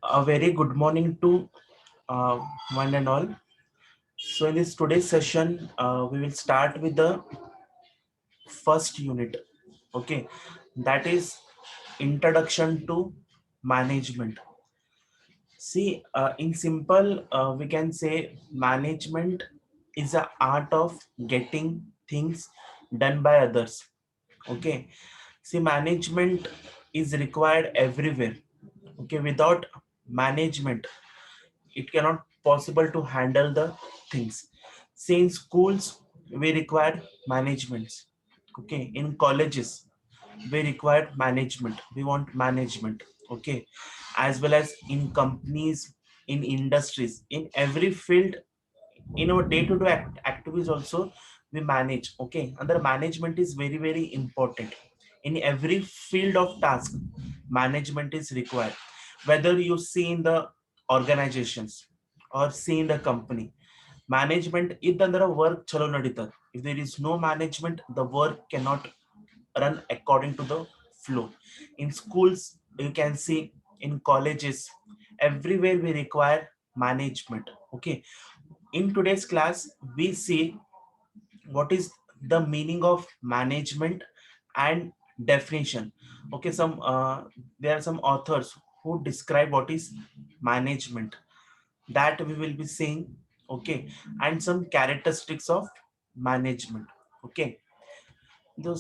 A very good morning to uh, one and all. So in this today's session, we will start with the first unit. Okay, that is introduction to management. See, in simple, we can say management is the art of getting things done by others. Okay, see, management is required everywhere. Okay, without management it cannot possible to handle the things. Say in schools we require managements. Okay, in colleges we require management, we want management. Okay, as well as in companies, in industries, in every field, in our day-to-day activities also we manage. Okay, and the management is very important in every field of task. Management is required, whether you see in the organizations or see in the company. Management ಇದ್ದಂದ್ರೆ work ಚಲೋ ನಡೀತದೆ. If there is no management, the work cannot run according to the flow. In schools you can see, in colleges, everywhere we require management. Okay, in today's class we see what is the meaning of management and definition. Okay, some there are some authors who describe what is management, that we will be seeing. Okay, and some characteristics of management. Okay,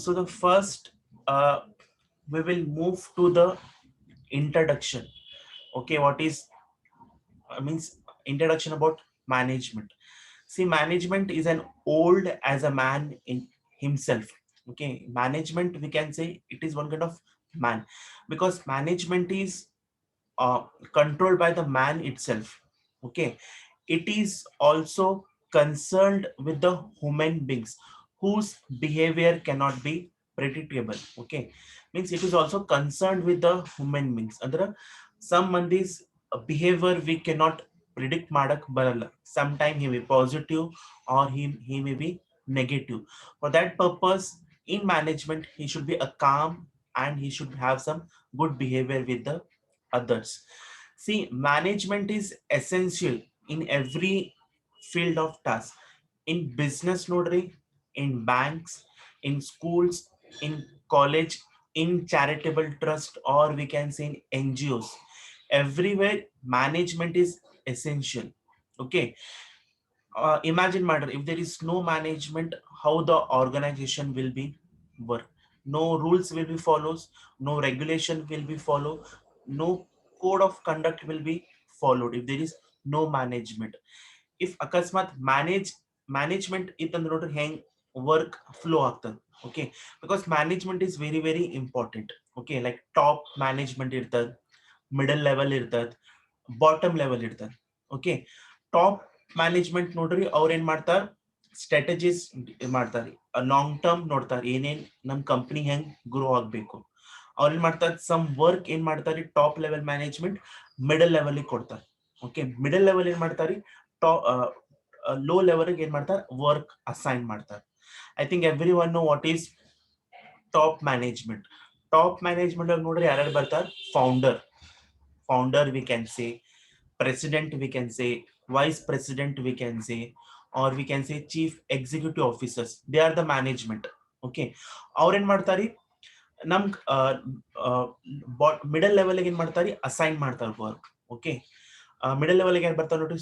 so the first, uh, we will move to the introduction. Okay, what is means introduction about management. See, management is an old as a man in himself. Okay, management, we can say it is one kind of man, because management is uh, controlled by the man itself. Okay, it is also concerned with the human beings whose behavior cannot be predictable. Okay, means it is also concerned with the human beings. Andre some mandi's behavior we cannot predict madak barala. Sometime he may be positive or he may be negative. For that purpose, in management, he should be a calm and he should have some good behavior with the others. See, management is essential in every field of task. In business notary, in banks, in schools, in college, in charitable trust, or we can say in NGOs. Everywhere, management is essential. Okay, imagine matter if there is no management, how the organization will be work. No rules will be follows, no regulation will be followed, no code of conduct will be followed if there is no management. If akasmat management ಇತ್ತಂದ್ರೆ ನೋಡ್ರಿ ಹೆಂಗ್ work flow ಆಗ್ತದೆ. Okay, because management is very important. Okay, like top management ಇರ್ತದೆ, middle level ಇರ್ತದೆ, bottom level ಇರ್ತದೆ. Okay, top management ನೋಡ್ರಿ ಅವ್ರ ಏನ್ ಮಾಡ್ತಾರ, ಸ್ಟ್ರಾಟಜೀಸ್ ಮಾಡ್ತಾರೆ, ಲಾಂಗ್ ಟರ್ಮ್ ನೋಡ್ತಾರೆ, ಏನೇನ್ ನಮ್ ಕಂಪನಿ ಹೆಂಗ್ ಗ್ರೋ ಆಗ್ಬೇಕು. ಅವ್ರ ಏನ್ ಮಾಡ್ತಾರೆ, ಸಮ್ ವರ್ಕ್ ಏನ್ ಮಾಡ್ತಾರೆ, top level management middle level ಕೊಡ್ತಾರೆ. ಓಕೆ, ಮಿಡಲ್ ಲೆವೆಲ್ ಏನ್ ಮಾಡ್ತಾರೆ, ಟಾಪ್ ಲೋ ಲೆವೆಲ್ ಏನ್ ಮಾಡ್ತಾರೆ, ವರ್ಕ್ ಅಸೈನ್ ಮಾಡ್ತಾರೆ. I think every one know what is top management. Top management ಅಲ್ಲಿ ನೋಡ್ರಿ ಯಾರ್ಯಾರು ಬರ್ತಾರೆ, founder we can say, president we can say, vice president we can say, or we can say chief executive officers, they are the management. Okay, ಅವ್ರ ಏನ್ ಮಾಡ್ತಾರೆ, ನಮ್ middle level ಏನ್ ಮಾಡ್ತಾರೆ, ಅಸೈನ್ ಮಾಡ್ತಾರೆ ವರ್ಕ್. ಓಕೆ, ಮಿಡಲ್ ಲೆವೆಲ್ ಏನ್ ಬರ್ತಾರೆ ನೋಡ್ರಿ,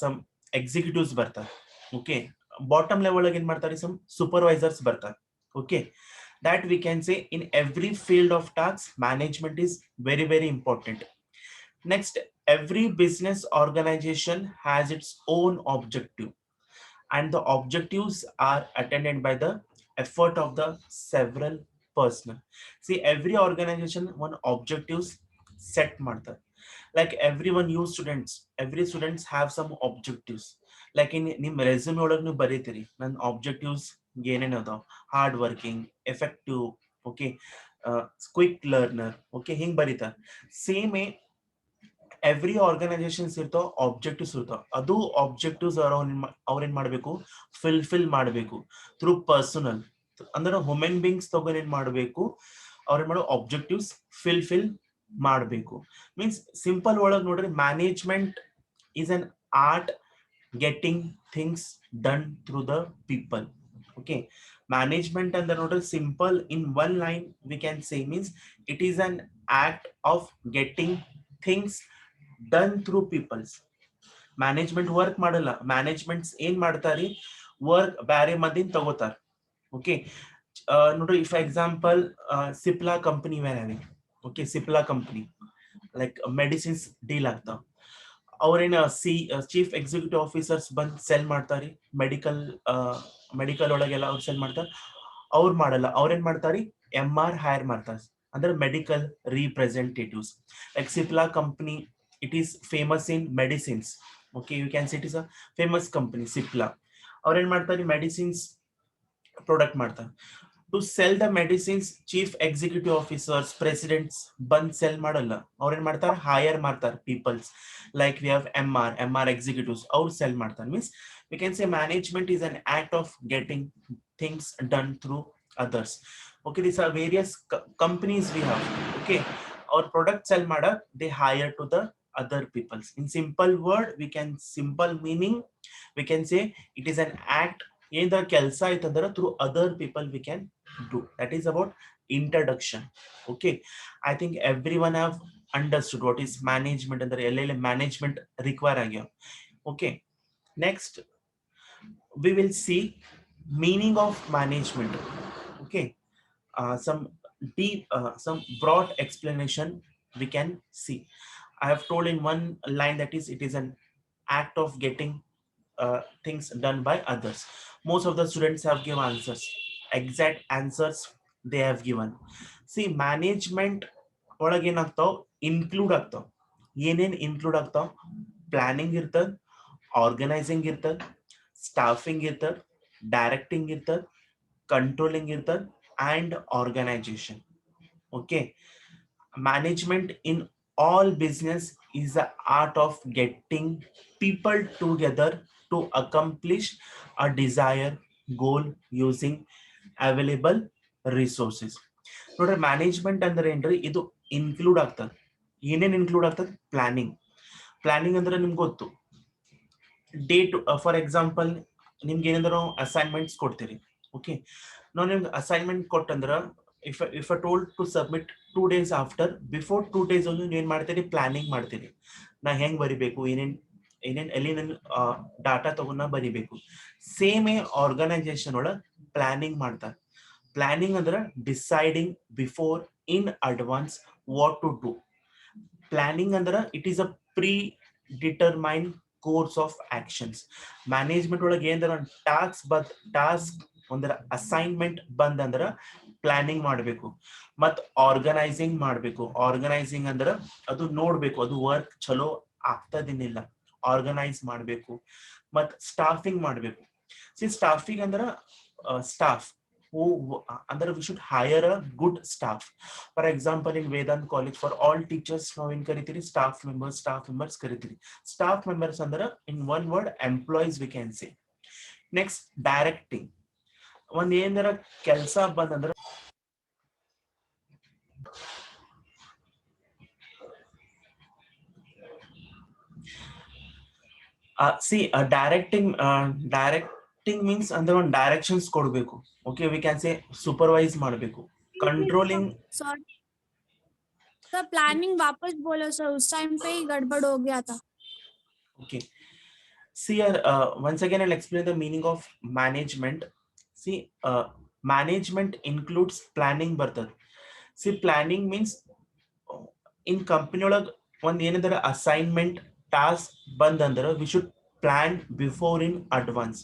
ಸಮ್ ಎಕ್ಸಿಕ್ಯೂಟಿವ್ಸ್ ಬರ್ತಾರೆ. ಓಕೆ, ಬಾಟಮ್ ಲೆವೆಲ್ ಏನ್ ಮಾಡ್ತಾರೆ, ಸಮ್ ಸೂಪರ್ವೈಸರ್ಸ್ ಬರ್ತಾರೆ. Okay, that we can say in every field of tasks management is very important. Next, every business organization has its own objective, and the objectives are attended by the effort of the several personnel. See, every organization one objectives set ಮಾಡ್ತಾರೆ. Like everyone, you students, every students have some objectives. Like in ನಿಮ್ಮ resume ಒಳಗೆ ನೀವು ಬರೀತೀರಿ, ನನ್ನ objectives ಏನೇನು ಅದಾವ, hard working, effective, okay, quick learner, okay, ಹಿಂಗ್ ಬರೀತಾರೆ. Same every organisations ಇರ್ತಾವ, ಆಬ್ಜೆಕ್ಟಿವ್ಸ್ ಇರ್ತಾವ. ಅದು ಆಬ್ಜೆಕ್ಟಿವ್ಸ್ ಅವ್ರ ಏನ್ ಮಾಡ್ಬೇಕು, ಫಿಲ್ ಮಾಡಬೇಕು ಥ್ರೂ ಪರ್ಸನಲ್, ಅಂದ್ರೆ ಹ್ಯೂಮನ್ ಬೀಯಿಂಗ್ಸ್ ತಗೊಂಡ್ ಏನ್ ಮಾಡ್ಬೇಕು, ಅವ್ರ ಏನ್ ಮಾಡೋ ಆಬ್ಜೆಕ್ಟಿವ್ಸ್ ಫಿಲ್ ಮಾಡಬೇಕು. ಮೀನ್ಸ್ ಸಿಂಪಲ್ ಒಳಗೆ ನೋಡ್ರಿ, management is an art getting things done through the people. Okay, management and the notice simple in one line we can say means it is an act of getting things done through peoples. Management work ಮಾಡಲ್ಲ, managements ಏನ್ ಮಾಡ್ತಾರಿ, work ಬ್ಯಾರೆ ಮಂದಿನ ತಗೋತಾರ. Okay, ನೋಡ್ರಿ if example Cipla company where having, okay Cipla company like medicines deal ಆಗ್ತಾವ. ಅವ್ರೇನ chief executive officers ಬಂದ್ ಸೆಲ್ ಮಾಡ್ತಾರಿ, ಮೆಡಿಕಲ್ ಒಳಗೆಲ್ಲ ಅವ್ರು ಸೆಲ್ ಮಾಡ್ತಾರೆ. ಅವ್ರು ಮಾಡಲ್ಲ, ಅವ್ರೇನ್ ಮಾಡ್ತಾರಿ, MR ಹೈರ್ ಮಾಡ್ತಾರೆ, ಅಂದ್ರೆ medical representatives. Like Cipla company, it is famous in medicines. Okay, you can see it is a famous company Cipla. ಅವ್ರೇನ್ ಮಾಡ್ತಾರೆ, ಮೆಡಿಸಿನ್ಸ್ ಪ್ರಾಡಕ್ಟ್ ಮಾಡ್ತಾರೆ. To sell the medicines chief executive officers presidents ಬಂದ್ ಸೆಲ್ ಮಾಡಲ್ಲ, ಅವ್ರೇನ್ ಮಾಡ್ತಾರೆ, hire ಮಾಡ್ತಾರೆ peoples. Like we have MR executives, ಅವ್ರು sell ಮಾಡ್ತಾರೆ. Means we can say management is an act of getting things done through others. Okay, these are various companies we have. Okay, our product sell mada, they hire to the other peoples. In simple word, we can simple meaning we can say it is an act in the kelsa itandra through other people we can do. That is about introduction. Okay, I think everyone have understood what is management and the LLM management require agya. Okay, next we will see meaning of management. Okay, some deep some broad explanation we can see. I have told in one line that is it is an act of getting things done by others. Most of the students have given answers, exact answers they have given. See, management ಒಳಗೆ ಏನಾಗ್ತಾವ, include ಆಗ್ತಾವ. ಏನೇನ್ include ಆಗ್ತಾವ, planning ಇರ್ತದ, organising ಇರ್ತದ, staffing ಇರ್ತದ, directing ಇರ್ತದ, controlling ಇರ್ತದ, and organization. Okay, management in all business is the art of getting people together to accomplish a desired goal using available resources. ನೋಡ್ರಿ, ಮ್ಯಾನೇಜ್ಮೆಂಟ್ ಅಂದ್ರೆ ಏನ್ರಿ, ಇದು ಇನ್ಕ್ಲೂಡ್ ಆಗ್ತದೆ. ಏನೇನ್ ಇನ್ಕ್ಲೂಡ್ ಆಗ್ತದೆ, ಪ್ಲಾನಿಂಗ್ ಅಂದ್ರೆ ನಿಮ್ಗೆ ಗೊತ್ತು, ಡೇಟ್ ಫಾರ್ ಎಕ್ಸಾಂಪಲ್ ನಿಮ್ಗೆ ಏನಾದ್ರು ಅಸೈನ್ಮೆಂಟ್ಸ್ ಕೊಡ್ತೀರಿ. ಓಕೆ, ನಾವು ನಿಮ್ಗೆ assignment ಕೊಟ್ಟಂದ್ರ if I told to submit 2 days after, before 2 days ಒಂದು ನೀವು ಏನ್ ಮಾಡ್ತೀರಿ, ಪ್ಲಾನಿಂಗ್ ಮಾಡ್ತೀರಿ. ನಾ ಹೆಂಗ್ ಬರಿಬೇಕು, ಏನೇನ್ ಎಲ್ಲಿ ನನ್ನ ಡಾಟಾ ತಗೊಂಡ್ ನಾ ಬರಿಬೇಕು. ಸೇಮ್ ಆರ್ಗನೈಸೇಷನ್ ಒಳಗೆ ಪ್ಲಾನಿಂಗ್ ಮಾಡ್ತಾರೆ. ಪ್ಲಾನಿಂಗ್ ಅಂದ್ರೆ deciding before in advance what to do. Planning ಅಂದ್ರೆ it is a predetermined course of actions. Management ಒಳಗೆ ಏನಂದ್ರ ಟಾಸ್ಕ್ ಒಂದರ ಅಸೈನ್ಮೆಂಟ್ ಬಂದಂದ್ರ ಪ್ಲಾನಿಂಗ್ ಮಾಡಬೇಕು, ಮತ್ ಆರ್ಗನೈಸಿಂಗ್ ಮಾಡಬೇಕು. ಆರ್ಗನೈಸಿಂಗ್ ಅಂದ್ರ ಅದು ನೋಡ್ಬೇಕು, ಅದು ವರ್ಕ್ ಚಲೋ ಆಗ್ತದಿನಿಲ್ಲ, ಆರ್ಗನೈಸ್ ಮಾಡಬೇಕು. ಮತ್ ಸ್ಟಾಫಿಂಗ್ ಮಾಡಬೇಕು. ಸಿ ಸ್ಟಾಫಿಂಗ್ ಅಂದ್ರ staff who under we should hire a good staff. For example, in Vedant College for all teachers now in karitiri staff members karitiri. Staff members andra in one word employees we can say. Next, directing. ಒಂದ್ ಏನಾರ ಕೆಲಸ ಬಂದಂದ್ರ directing means ಅಂದ್ರೆ ಒಂದು directions ಕೊಡ್ಬೇಕು. Okay, V can say supervise ಮಾಡಬೇಕು. Controlling, sir planning वापस बोलो sir, उस टाइम पे ही गड़बड़ हो गया था. Okay, see once again I'll explain the meaning of management. See, management includes planning ಬರ್ತದೆ. See, planning means in company ಒಳಗೆ ಒಂದ್ ಏನಂದ್ರೆ ಅಸೈನ್ಮೆಂಟ್ ಟಾಸ್ಕ್ ಬಂದಂದ್ರೆ we should plan before in advance.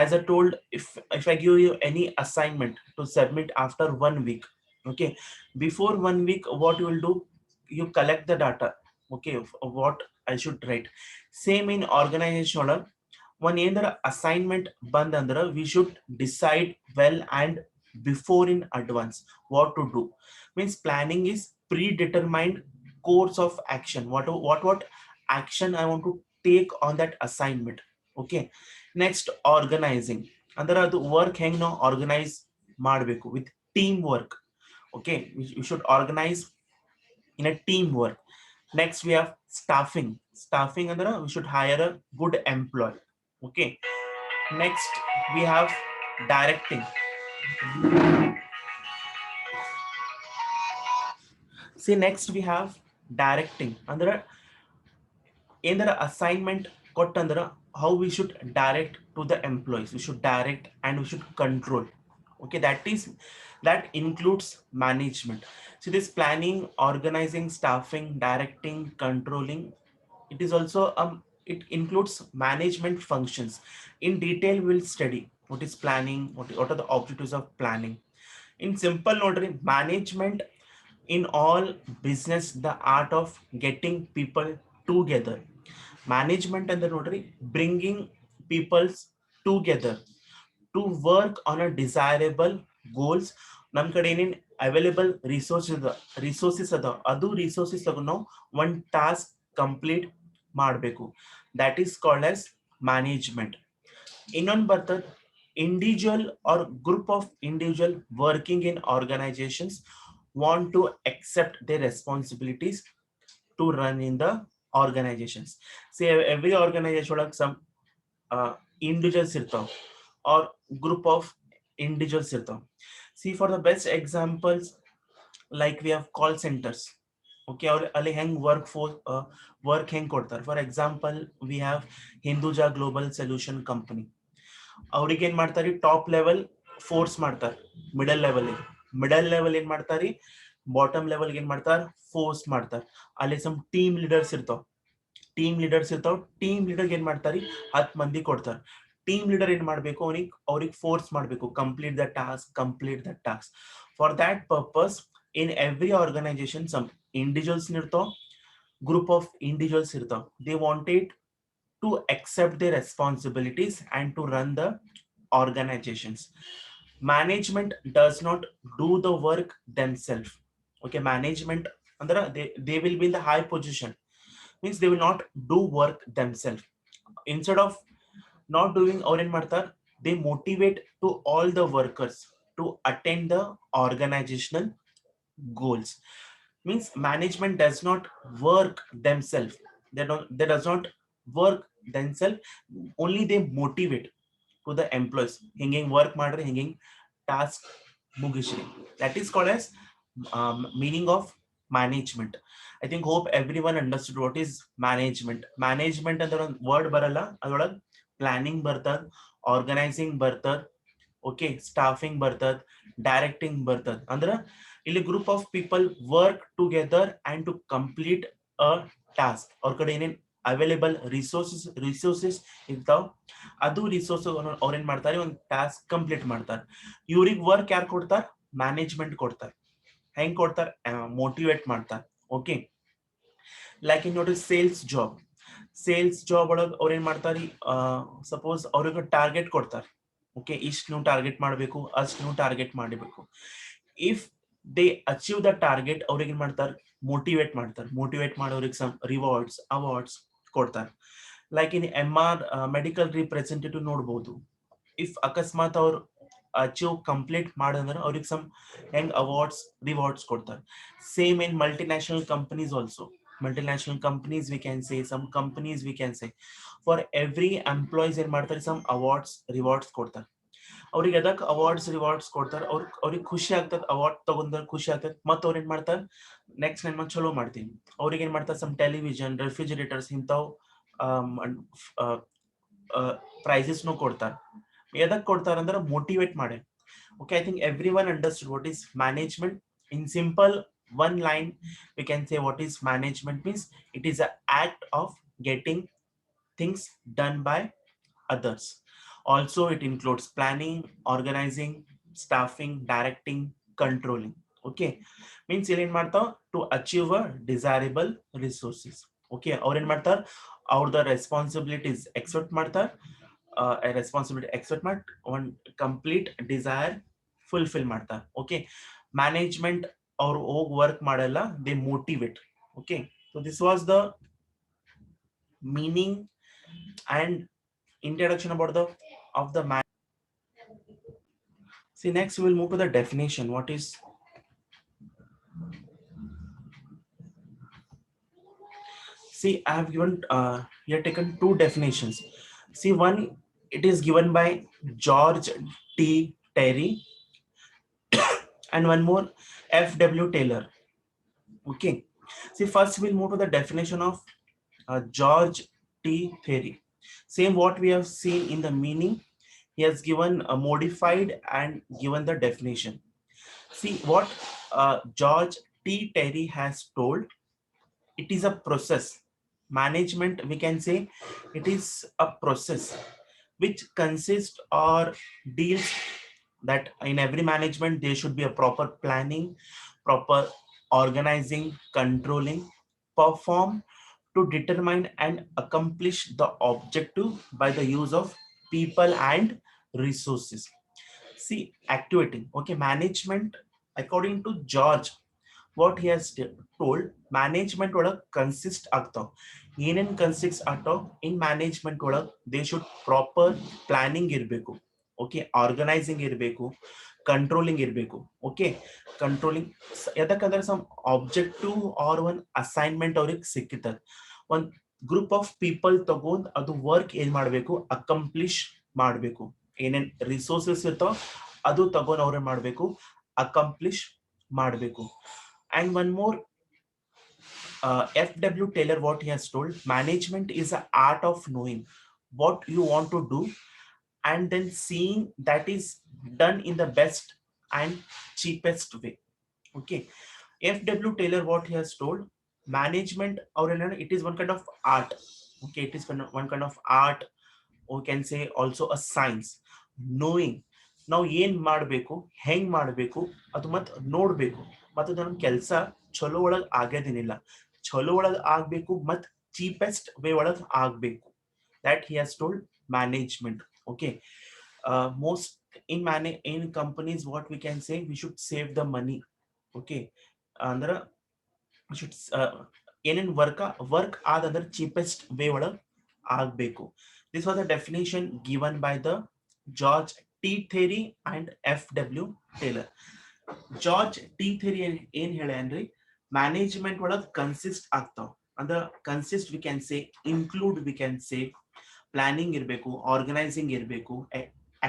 As I told, if I give you any assignment to submit after 1 week, okay, before 1 week what you will do, you collect the data. Okay, what I should write. Same in organization, one either assignment bandandra we should decide well and before in advance what to do. Means planning is predetermined course of action, what action I want to take on that assignment. Okay, next, organizing ಅಂದ್ರೆ ಅದು work ಹೆಂಗ್ ನಾವು organise ಮಾಡಬೇಕು with team work. Okay, we should organize in a teamwork. Next, we have staffing. Staffing and we should hire a good employee. Okay. Next, we have directing. See, next we have directing. Under in the assignment ಕೊಟ್ಟಂದ್ರೆ how we should direct to the employees. We should direct and we should control. Okay, that includes management. So this planning, organizing, staffing, directing, controlling, it is also it includes management functions. In detail, we'll study what is planning, what are the objectives of planning. In simple order, management in all business, the art of getting people together. Management and the notary bringing peoples together to work on a desirable goals. ನಮ್ ಕಡೆ ಏನೇನ್ available resources ಅದ ಅದು resources ನಾವು one task complete ಮಾಡಬೇಕು. That is called as management. ಇನ್ನೊಂದು ಬರ್ತದೆ individual or group of individual working in organisations want to accept their responsibilities to run in the organizations. See, every organization like some individuals irtav or group of individuals irtav. See, for the best examples, like we have call centers. Okay, or ಅಲ್ಲಿ ಹೆಂಗ್ work ಹೆಂಗ್ ಕೊಡ್ತಾರೆ. For example we have Hinduja global solution company. ಅವ್ರಿಗೆ ಏನ್ ಮಾಡ್ತಾರೆ, top level force ಮಾಡ್ತಾರೆ, middle level ಏನ್ ಮಾಡ್ತಾರೆ, ಬಾಟಮ್ ಲೆವೆಲ್ ಏನ್ ಮಾಡ್ತಾರೆ, ಫೋರ್ಸ್ ಮಾಡ್ತಾರೆ. ಅಲ್ಲಿ ಸಮ್ ಟೀಮ್ ಲೀಡರ್ಸ್ ಇರ್ತಾವ. ಟೀಮ್ ಲೀಡರ್ ಏನ್ ಮಾಡ್ತಾರೆ, 10 ಮಂದಿ ಕೊಡ್ತಾರೆ. ಟೀಮ್ ಲೀಡರ್ ಏನ್ ಮಾಡ್ಬೇಕು, ಅವ್ರಿಗೆ ಫೋರ್ಸ್ ಮಾಡ್ಬೇಕು, complete the task. For that purpose in every organisation some individuals ಇರ್ತಾವ, ಗ್ರೂಪ್ ಆಫ್ ಇಂಡಿವಿಜುವಲ್ಸ್ ಇರ್ತಾವ. They wanted to accept their responsibilities and to run the organizations. Management does not do the work themselves. Okay, management andra they will be in the high position, means they will not do work themselves. Instead of not doing or in martar, they motivate to all the workers to attain the organizational goals. Means management does not work themselves. They does not work themselves, only they motivate to the employees hinging work ಮಾಡ್ರಿ, hinging task ಮುಗಿಸ್ರಿ. That is called as meaning of management. I think hope everyone understood what is management ಅಂದ್ರೆ ಒಂದು word ಬರಲ್ಲ, ಅದರೊಳಗೆ planning ಬರ್ತದ, organising ಬರ್ತದ, okay, staffing ಬರ್ತದ, directing ಬರ್ತದ. ಅಂದ್ರೆ ಇಲ್ಲಿ group of people work together and to complete a task. ಅವ್ರ ಕಡೆ ಏನೇನ್ ಅವೈಲೇಬಲ್ ರಿಸೋರ್ಸಸ್ ಇರ್ತಾವ, ಅದು ರಿಸೋರ್ಸ್ ಅವ್ರ ಏನ್ ಮಾಡ್ತಾರೆ, ಒಂದು ಟಾಸ್ಕ್ ಕಂಪ್ಲೀಟ್ ಮಾಡ್ತಾರೆ. ಇವ್ರಿಗೆ ವರ್ಕ್ ಯಾರು ಕೊಡ್ತಾರೆ, ಮ್ಯಾನೇಜ್ಮೆಂಟ್ ಕೊಡ್ತಾರೆ. ಹೆಂಗ್ ಕೊಡ್ತಾರೆ, ಮೋಟಿವೇಟ್ ಮಾಡ್ತಾರೆ. ಓಕೆ, ಲೈಕ್ ಇನ್ ನೋಡ್ರಿ ಸೇಲ್ಸ್ ಜಾಬ್ ಒಳಗೆ ಅವ್ರ ಏನ್ ಮಾಡ್ತಾರೆ, ಸಪೋಸ್ ಅವ್ರಿಗೆ ಟಾರ್ಗೆಟ್ ಕೊಡ್ತಾರೆ. ಓಕೆ, ಇಷ್ಟು ನೀವು ಟಾರ್ಗೆಟ್ ಮಾಡಬೇಕು, ಅಷ್ಟು ನೀವು ಟಾರ್ಗೆಟ್ ಮಾಡಬೇಕು. If they achieve the target, ಅವ್ರಿಗೆ ಏನ್ ಮಾಡ್ತಾರೆ, ಮೋಟಿವೇಟ್ ಮಾಡೋರಿಗೆ ಸಮ್ ರಿವಾರ್ಡ್ಸ್, ಅವಾರ್ಡ್ಸ್ ಕೊಡ್ತಾರೆ. Like in MR medical representative ನೋಡ್ಬೋದು. ಇಫ್ ಅಕಸ್ಮಾತ್ ಅವ್ರು ಅಚೀವ್ ಕಂಪ್ಲೀಟ್ ಮಾಡಂದ್ರೆ ಅವ್ರಿಗೆ ಸಮ್ ಹೆಂಗ್ ರಿವಾರ್ಡ್ಸ್ ಕೊಡ್ತಾರೆ. Same in multinational companies also. Multinational companies we can say, some companies we can say, for every employees ಏನ್ ಮಾಡ್ತಾರೆ, some rewards ಕೊಡ್ತಾರೆ. ಅವ್ರಿಗೆ ಅದಕ್ಕೆ ರಿವಾರ್ಡ್ಸ್ ಕೊಡ್ತಾರೆ. ಅವ್ರಿಗೆ ಖುಷಿ ಆಗ್ತದೆ, ಅವಾರ್ಡ್ ತಗೊಂಡ್ರೆ ಖುಷಿ ಆಗ್ತದೆ. ಮತ್ತೆ ಅವ್ರು ಏನ್ ಮಾಡ್ತಾರೆ, ನೆಕ್ಸ್ಟ್ ನಾನು ಚಲೋ ಮಾಡ್ತೀನಿ. ಅವ್ರಿಗೆ ಏನ್ ಮಾಡ್ತಾರೆ, ಸಮ್ ಟೆಲಿವಿಷನ್, ರೆಫ್ರಿಜರೇಟರ್ಸ್ ಇಂಥವು ಪ್ರೈಸಸ್ನು ಕೊಡ್ತಾರೆ. ಎದಕ್ಕೆ ಕೊಡ್ತಾರೆ ಅಂದ್ರೆ ಮೋಟಿವೇಟ್ ಮಾಡಿ. Okay, I think everyone understood what is management. In simple one line, we can say what is management means. It is an act of getting things done by others. Also, it includes planning, organizing, staffing, directing, controlling. Okay, means ಏನ್ ಮಾಡ್ತಾವ, to achieve a desirable resources. Okay, ಅವ್ರ ಏನ್ ಮಾಡ್ತಾರ, ಅವ್ರದ responsibilities accept ಮಾಡ್ತಾರ, responsibility accept ಮಾಡಿ ಒಂದು complete desire fulfil ಮಾಡ್ತಾರೆ. ಓಕೆ, ಮ್ಯಾನೇಜ್ಮೆಂಟ್ ಅವ್ರು ಹೋಗಿ ವರ್ಕ್ ಮಾಡಲ್ಲ, they motivate. Okay, so this was the meaning and introduction about the man. See, next we will move to the definition. What is See, I have given here taken two definitions. See, one, it is given by George T. Terry, and one more, F.W. Taylor. Okay. See, first we'll move to the definition of George T. Terry. Same what we have seen in the meaning. He has given a modified and given the definition. See what George T. Terry has told. It is a process. Management, we can say, it is a process which consists or deals that in every management there should be a proper planning, proper organizing, controlling, perform to determine and accomplish the objective by the use of people and resources. See, activating. Okay, management, according to George, what he has told, management ಒಳಗ್ consist ಆಗ್ತಾವ. ಏನೇನ್ consist ಆಗ್ತಾವ in management ಒಳಗ್ they should proper planning ಇರಬೇಕು. Okay, organising ಇರಬೇಕು, controlling ಇರಬೇಕು. Okay, controlling ಯಾಕಂದ್ರೆ some objective or one assignment ಅವ್ರಿಗೆ ಸಿಕ್ಕಿರ್ತದೆ. ಒಂದ್ ಗ್ರೂಪ್ ಆಫ್ ಪೀಪಲ್ ತಗೊಂಡ್ ಅದು ವರ್ಕ್ ಏನ್ ಮಾಡ್ಬೇಕು, ಅಕಂಪ್ಲಿಷ್ ಮಾಡ್ಬೇಕು. ಏನೇನ್ ರಿಸೋರ್ಸಸ್ ಇರ್ತಾವ ಅದು ತಗೊಂಡ್ ಅವ್ರೇನ್ ಮಾಡ್ಬೇಕು, ಅಕಂಪ್ಲಿಷ್ ಮಾಡ್ಬೇಕು. And one more, F.W. Taylor, what he has told, management is the art of knowing what you want to do and then seeing that is done in the best and cheapest way. Okay, F.W. Taylor, what he has told, management or it is one kind of art. Okay, it is one kind of art, or can say also a science. Knowing ನಾವು ಏನ್ ಮಾಡ್ಬೇಕು, ಹೆಂಗ್ ಮಾಡ್ಬೇಕು ಅದು ಮತ್ ನೋಡ್ಬೇಕು, ಮತ್ತು ನನ್ನ ಕೆಲಸ ಚಲೋ ಒಳಗ್ ಆಗ್ಯದೇನಿಲ್ಲ, ಚಲೋ ಒಳಗ್ ಆಗ್ಬೇಕು ಮತ್ ಚೀಪೆಸ್ಟ್ ವೇ ಒಳಗ್ ಆಗ್ಬೇಕು. That he has told management. Okay, most in companies what we can say, we should save the money. Okay, ಅಂದ್ರ we should ಏನೇನ್ ವರ್ಕ್ ಆದಂದ್ರೆ ಚೀಪೆಸ್ಟ್ ವೇ ಒಳಗ್ ಆಗ್ಬೇಕು. This was the definition given by the George T. Terry and F.W. Taylor. George T. Terry ಏನ್ ಹೇಳ್ಯಾನ್ರಿ, management ಒಳಗ್ consist ಆಗ್ತಾವ. ಅಂದ್ರ consist V can say, include V can say, planning ಇರಬೇಕು, organising ಇರಬೇಕು,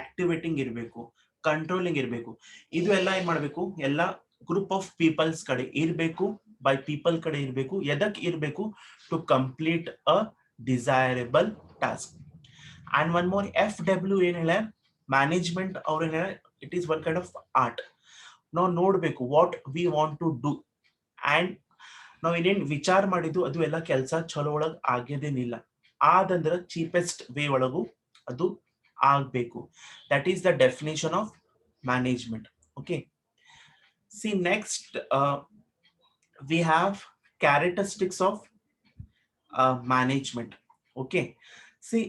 activating ಇರಬೇಕು, controlling ಇರಬೇಕು. ಇದು ಎಲ್ಲ ಏನ್ ಮಾಡ್ಬೇಕು, ಎಲ್ಲ ಗ್ರೂಪ್ ಆಫ್ ಪೀಪಲ್ಸ್ ಕಡೆ ಇರಬೇಕು, ಬೈ ಪೀಪಲ್ ಕಡೆ ಇರಬೇಕು. ಎದಕ್ ಇರಬೇಕು, to complete a desirable task. And one more, F.W. ಏನ್ ಹೇಳ, ಮ್ಯಾನೇಜ್ಮೆಂಟ್ ಅವ್ರ ಏನ್ ಹೇಳ, it is one kind of art. ನಾವು ನೋಡ್ಬೇಕು what we want to do, and ನಾವ್ ಏನೇನ್ ವಿಚಾರ ಮಾಡಿದ್ದು ಅದು ಎಲ್ಲ ಕೆಲಸ ಚಲೋ ಒಳಗ್ ಆಗ್ಯದೇನಿಲ್ಲ, ಆದಂದ್ರ ಚೀಪೆಸ್ಟ್ ವೇ ಒಳಗು ಅದು ಆಗ್ಬೇಕು. That is the definition of management. Okay, C next we have characteristics of management. Okay, see,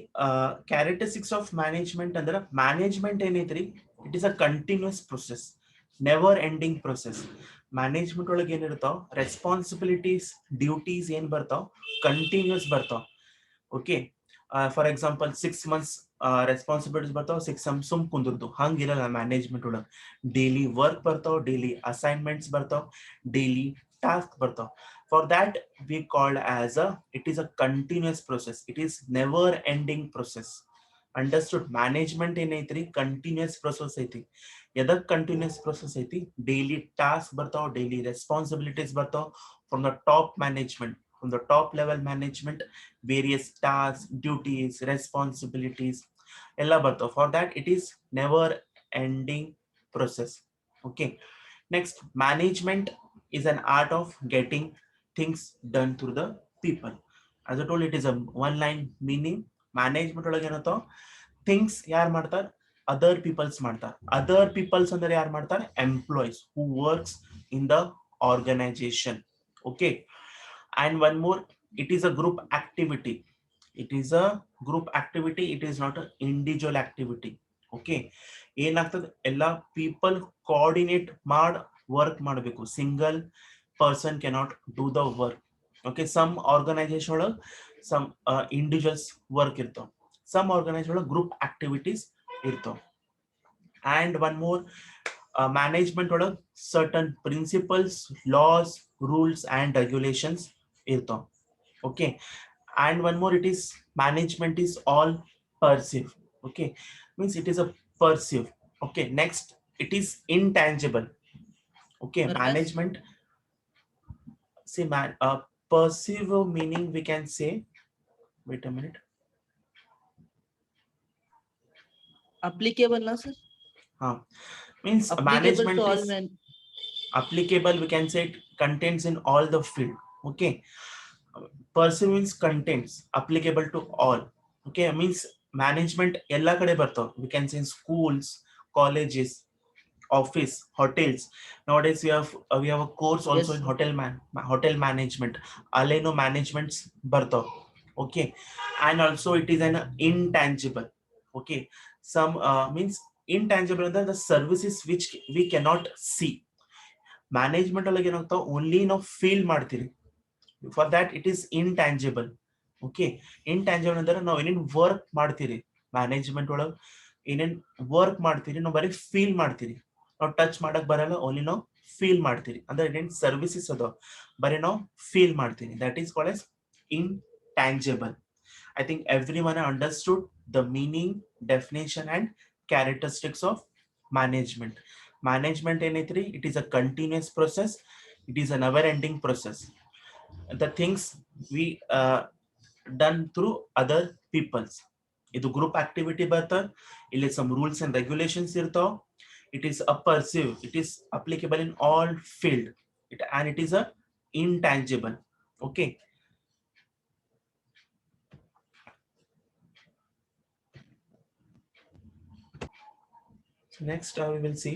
characteristics of management ಅಂದ್ರೆ ಮ್ಯಾನೇಜ್ಮೆಂಟ್ ಏನೈತ್ರಿ, it is a continuous process, never ending process. Management ಒಳಗೆ ಏನಿರ್ತಾವ, responsibilities, duties ಏನ್ ಬರ್ತಾವ, continuous ಬರ್ತಾವ. Okay, for example 6 months responsibilities ಬರ್ತಾವ, 6 months ಸುಮ್ ಕುಂದಿರ್ದು, ಹಂಗಿರಲ್ಲ ಮ್ಯಾನೇಜ್ಮೆಂಟ್ ಒಳಗೆ. ಡೈಲಿ ವರ್ಕ್ ಬರ್ತಾವ, ಡೈಲಿ ಅಸೈನ್ಮೆಂಟ್ಸ್ ಬರ್ತಾವ, ಡೈಲಿ ಟಾಸ್ಕ್ ಬರ್ತಾವ. For that we called as it is a continuous process, it is never ending process. Understood? Management ಏನೈತ್ರಿ, ಕಂಟಿನ್ಯೂಸ್ ಪ್ರೊಸೆಸ್ ಐತಿ. ಎದಕ್ ಕಂಟಿನ್ಯೂಸ್ ಪ್ರೊಸೆಸ್ ಐತಿ, ಡೈಲಿ ಟಾಸ್ಕ್ ಬರ್ತಾವ, ಡೈಲಿ ರೆಸ್ಪಾನ್ಸಿಬಿಲಿಟೀಸ್ ಬರ್ತಾವ from the top management, from the top level management, various tasks, duties, responsibilities ella bartav. For that it is never ending process. Okay, next, management is an art of getting things done through the people. As I told, it is a one line meaning. Management ಒಳಗೆ ಏನಂತಾವ, things ಯಾರು ಮಾಡ್ತಾರೆ, other peoples ಮಾಡ್ತಾರೆ. Other peoples ಅಂದ್ರೆ ಯಾರು ಮಾಡ್ತಾರೆ, employees who works in the organisation. Okay, and one more, it is a group activity. It is a group activity, it is not an individual activity. Okay, ಏನಾಗ್ತದೆ, ಎಲ್ಲ people coordinate ಮಾಡಿ work ಮಾಡಬೇಕು. Single person cannot do the work. Okay, some organisation ಒಳಗೆ some individuals work ಇರ್ತಾವ, some organisation ಒಳಗೆ group activities ಇರ್ತಾವ. and one more, management ಒಳಗೆ certain principles, laws, rules and regulations ಇರ್ತಾವ. Okay, and one more, it is management is all perceive. Okay, means it is a perceive. Okay, next it is intangible. Okay, Purpose. management, say man, perceive meaning we can say, wait a minute. Applicable na sir? Means Applicable to management all is men. applicable, we can say it contains in all the field. Okay, perceive means contents applicable to all. Okay, means management ಎಲ್ಲ ಕಡೆ ಬರ್ತಾವ, we can say in schools, colleges, office, hotels. Nowadays we have a course Yes also in sir. hotel management. Aleno managements ಬರ್ತಾವ. Okay, and also it is an intangible. Okay, some means intangible ಅಂದ್ರೆ the services which we cannot see. Management ಒಳಗೆ ಏನಾಗ್ತಾವ, only ನಾವು feel ಮಾಡ್ತೀರಿ. For that it is intangible. Okay, intangible ಅಂದ್ರೆ ನಾವು ಏನೇನ್ work ಮಾಡ್ತೀರಿ management ಒಳಗೆ, ಏನೇನ್ ವರ್ಕ್ ಮಾಡ್ತೀರಿ ನಾವು ಬರೀ ಫೀಲ್ ಮಾಡ್ತೀರಿ. ನಾವು ಟಚ್ ಮಾಡಕ್ ಬರಲ್ಲ, ಓನ್ಲಿ ನಾವು ಫೀಲ್ ಮಾಡ್ತೀರಿ. ಅಂದ್ರೆ ಏನೇನ್ ಸರ್ವಿಸಸ್ ಅದಾವ ಬರೀ ನಾವು ಫೀಲ್ ಮಾಡ್ತೀರಿ. That is called as intangible. I think everyone understood the meaning, definition, and characteristics of management. Management ಏನೈತ್ರಿ, it is a continuous process. It is a never-ending process. The things we done through other peoples. ಇದು group activity ಬರ್ತಾವ, ಇಲ್ಲಿ some rules and regulations ಇರ್ತಾವ. It is a perceive, it is applicable in all field, and it is a intangible. Okay, so next we will see.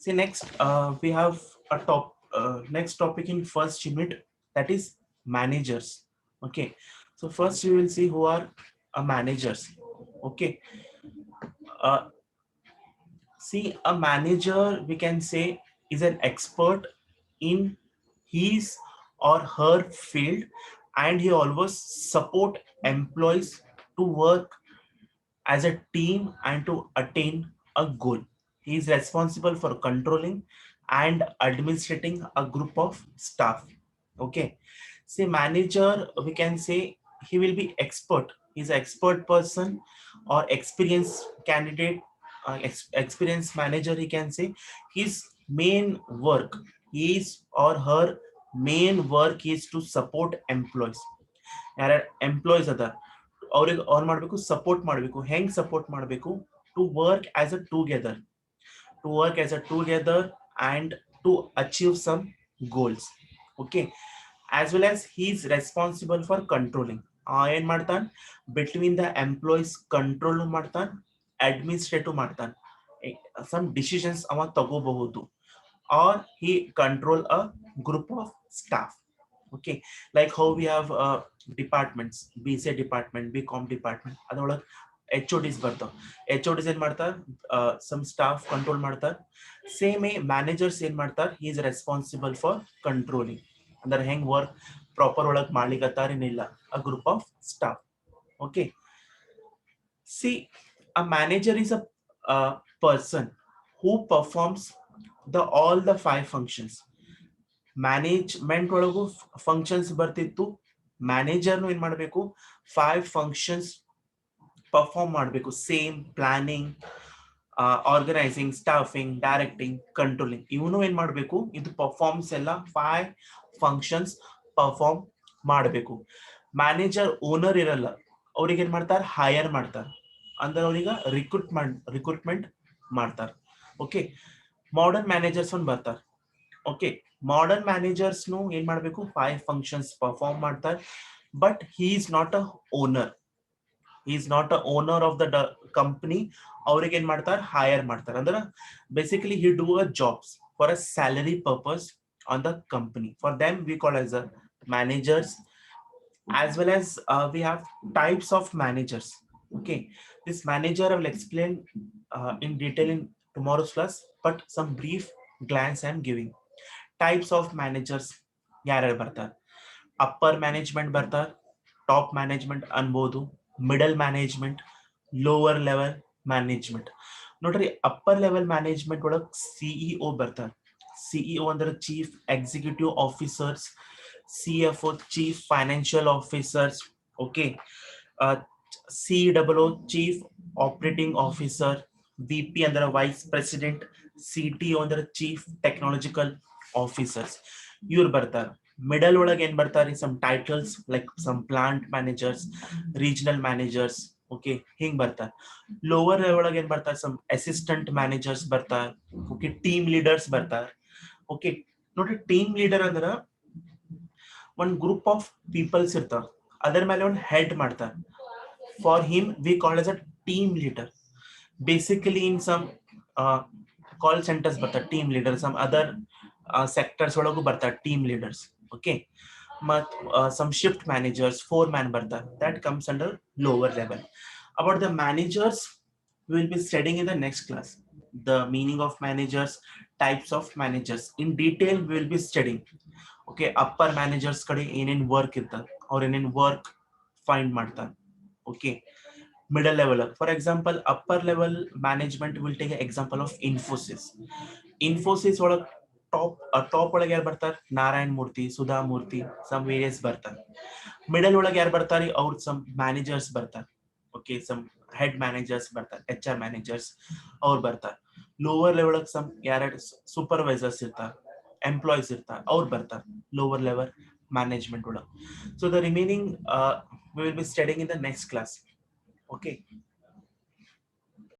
See, next we have a next topic in first unit, that is managers. Okay, so first we will see who are managers. Okay, uh, see, a manager we can say is an expert in his or her field, and he always support employees to work as a team and to attain a goal. He is responsible for controlling and administrating a group of staff. Okay. Say manager, we can say he will be expert. He's an expert person or experienced candidate, experienced manager. He can say his main work, his or her main work is to support employees. ಯಾರ employees ಅದ ಅವ್ರಿಗೆ ಅವ್ರು ಮಾಡಬೇಕು, support ಮಾಡಬೇಕು. ಹೆಂಗ್ support ಮಾಡಬೇಕು? To work as a together, to work as a together and to achieve some goals. Okay, as well as he is responsible for controlling. ಏನ್ ಮಾಡ್ತಾನ? ಬಿಟ್ವೀನ್ ದ ಎಂಪ್ಲಾಯೀಸ್ ಕಂಟ್ರೋಲ್ ಮಾಡ್ತಾನ, ಅಡ್ಮಿನಿಸ್ಟ್ರೇಟಿವ್ ಮಾಡ್ತಾನ. Some decisions ಅವ ತಗೋಬಹುದು, or he control a group of staff. Okay, like how we have departments, BCA department, BCom department, ಅದರೊಳಗೆ HODs ಬರ್ತಾವ. HODs ಏನ್ ಮಾಡ್ತಾರ? ಸಮ್ ಸ್ಟಾಫ್ ಕಂಟ್ರೋಲ್ ಮಾಡ್ತಾರ. ಸೇಮ್ ಮ್ಯಾನೇಜರ್ಸ್ ಏನ್ ಮಾಡ್ತಾರ? He is responsible for controlling, ಅಂದ್ರೆ ಹೆಂಗ್ ವರ್ಕ್ ಪ್ರಾಪರ್ ಒಳಗೆ ಮಾಡ್ಲಿಕ್ಕತ್ತಾರ ಏನಿಲ್ಲ, a group of staff. Okay, C, a manager is a person who performs all the 5 functions. Management ಒಳಗು ಫಂಕ್ಷನ್ಸ್ ಬರ್ತಿತ್ತು. ಮ್ಯಾನೇಜರ್ನು ಏನ್ ಮಾಡಬೇಕು? 5 ಫಂಕ್ಷನ್ಸ್ ಪರ್ಫಾರ್ಮ್ ಮಾಡಬೇಕು. Same planning, organising, staffing, directing, controlling, ಇವನು ಏನ್ ಮಾಡಬೇಕು? ಇದು ಪರ್ಫಾರ್ಮ್ಸ್ ಎಲ್ಲ 5 ಫಂಕ್ಷನ್ಸ್ ಪರ್ಫಾರ್ಮ್ ಮಾಡಬೇಕು. ಮ್ಯಾನೇಜರ್ ಓನರ್ ಇರಲ್ಲ, ಅವ್ರಿಗೆ ಏನ್ ಮಾಡ್ತಾರ? ಹೈಯರ್ ಮಾಡ್ತಾರ, ಅಂದ್ರೆ ಅವ್ರಿಗೆ ರಿಕ್ರೂಟ್ಮೆಂಟ್ ಮಾಡ್ತಾರ. ಓಕೆ, ಮಾಡರ್ನ್ ಮ್ಯಾನೇಜರ್ಸ್ ಒಂದು ಬರ್ತಾರ. ಓಕೆ, ಮಾಡರ್ನ್ ಮ್ಯಾನೇಜರ್ಸ್ ನು ಏನ್ ಮಾಡ್ಬೇಕು? 5 ಫಂಕ್ಷನ್ಸ್ ಪರ್ಫಾರ್ಮ್ ಮಾಡ್ತಾರೆ. But he is not a owner, he is not a owner of the company. ಅವ್ರಿಗೆ ಏನ್ ಮಾಡ್ತಾರೆ? ಹೈಯರ್ ಮಾಡ್ತಾರೆ. ಅಂದ್ರೆ basically he do a jobs for a salary purpose on the company. For them we call as a managers. As well as we have types of managers. Okay, this manager I will explain in detail in tomorrow's class, but some brief glance I am giving. Types of managers ಯಾರ್ಯಾರು ಬರ್ತಾರೆ? Upper management ಬರ್ತಾರೆ, top management ಅನ್ಬೋದು, middle management, lower level management. ನೋಡ್ರಿ, upper level management ಒಳಗೆ CEO ಬರ್ತಾರೆ. CEO under chief executive officers, CFO chief financial officers, okay, uh, COO chief operating officer, VP under vice president, CTO under chief technological officers. ಇವ್ರು ಬರ್ತಾರೆ. Middle ಒಳಗೆ ಏನ್ ಬರ್ತಾರೆ, some titles like some plant managers, regional managers, okay, ಹಿಂಗ್ ಬರ್ತಾರೆ. Lower ಒಳಗೆ ಏನ್ ಬರ್ತಾರೆ, ಸಮ್ ಅಸಿಸ್ಟೆಂಟ್ ಮ್ಯಾನೇಜರ್ಸ್ ಬರ್ತಾರೆ, ಓಕೆ, ಟೀಮ್ ಲೀಡರ್ಸ್ ಬರ್ತಾರೆ. ಓಕೆ, ನೋಡ್ರಿ, ಟೀಮ್ ಲೀಡರ್ ಅಂದ್ರ ಒಂದ್ ಗ್ರೂಪ್ ಆಫ್ ಪೀಪಲ್ಸ್ ಇರ್ತಾರ, ಅದರ ಮೇಲೆ ಒಂದು ಹೆಡ್ ಮಾಡ್ತಾರೆ. For him we call as a team leader. Basically in some call centers ಬರ್ತಾರೆ team leader, some other sectors ಒಳಗೂ ಬರ್ತಾರೆ team leaders, okay. ಮತ್ some shift managers, foreman ಬರ್ತಾರೆ, that comes under lower level. About the managers we will be studying in the next class, the meaning of managers, types of managers in detail we will be studying, okay. Upper managers ಕಡೆ ಏನೇನ್ work ಇರ್ತದೆ, ಅವ್ರ ಏನೇನ್ work find ಮಾಡ್ತಾರೆ, okay. Middle level, for example upper level management will take an example of Infosys. Infosys ಒಳಗ top ಒಳಗೆ ಯಾರು ಬರ್ತಾರೆ, ನಾರಾಯಣ್ ಮೂರ್ತಿ, ಸುಧಾ ಮೂರ್ತಿ, ಸಮ್ ವೇರಿಯಸ್ ಬರ್ತಾರೆ. ಮಿಡಲ್ ಒಳಗೆ ಯಾರು ಬರ್ತಾರೆ, ಅವ್ರ ಸಮ್ ಮ್ಯಾನೇಜರ್ಸ್ ಬರ್ತಾರೆ, ಓಕೆ, ಸಮ್ ಹೆಡ್ ಮ್ಯಾನೇಜರ್ಸ್ ಬರ್ತಾರೆ, HR ಮ್ಯಾನೇಜರ್ಸ್ ಅವ್ರು ಬರ್ತಾರೆ. ಲೋವರ್ ಲೆವೆಲ್ ಸಮ್ ಯಾರು ಸೂಪರ್ವೈಸರ್ಸ್ ಇರ್ತಾರೆ, ಎಂಪ್ಲಾಯೀಸ್ ಇರ್ತಾರೆ, ಅವ್ರು ಬರ್ತಾರೆ ಲೋವರ್ ಲೆವೆಲ್ ಮ್ಯಾನೇಜ್ಮೆಂಟ್ ಒಳಗೆ. So the remaining we will be studying in the next class, okay.